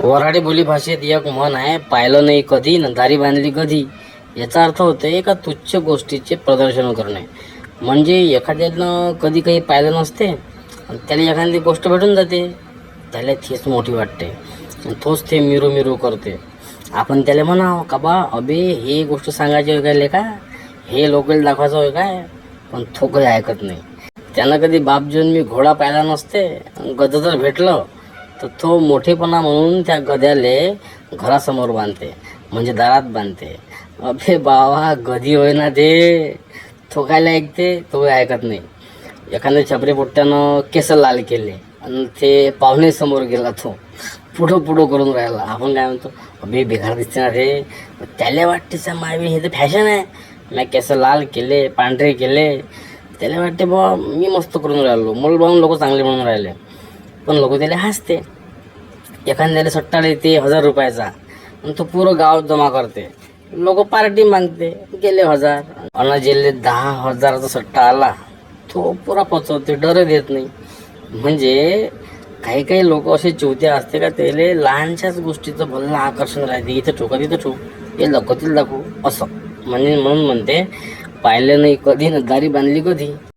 वऱ्हाडी बोली भाषेत एक म्हण आहे, पाहिलं नाही कधी न दारी बांधली कधी. याचा अर्थ होतो एका तुच्छ गोष्टीचे प्रदर्शन करणे. म्हणजे एखाद्यानं कधी काही पाहिलं नसते आणि त्याला एखादी गोष्ट भेटून जाते, त्याला तीच मोठी वाटते आणि तोच ते मिरू मिरू करते. आपण त्याला म्हणावं का बा अबे हे गोष्ट सांगायची होय काय लेका, हे लोकल दाखवायचं होय काय, पण तो काही ऐकत नाही. त्यानं कधी बाप जन्मी घोडा पाहिला नसते, गध जर भेटलं तर तो मोठेपणा म्हणून त्या गध्याले घरासमोर बांधते, म्हणजे दारात बांधते. अबे बावा गधी होय ना ते, तो कायला ऐकते, तो ऐकत नाही. एखाद्या छपरी पोट्ट्यानं केस लाल केले आणि ते पाहुणे समोर गेला, तो पुढं पुढं करून राहिला. आपण काय म्हणतो, अबे बेकार दिसते ना रे. त्याला वाटते मायबी हे तर फॅशन आहे, मी केस लाल केले पांढरे केले, त्याला वाटते बा मी मस्त करून राहिलो, मला पाहून लोक चांगले म्हणून राहिले. पण लोक त्याला हसते. एखाद्याला सट्टा देते 1000 रुपयाचा आणि तो पुरं गाव जमा करते, लोक पार्टी मागते, गेले 1000. आणि जेले 10,000चा सट्टा आला, तो पुरा पचवते, डर देत नाही. म्हणजे काही काही लोक असे चोते असते का त्याला लहानशाच गोष्टीचं भलं आकर्षण राहते. इथं ठोका तिथं ठोक, हे दाखवतील दाखवू असं. म्हणजे म्हणून म्हणते, पाहिलं नाही कधी न दारी बांधली कधी.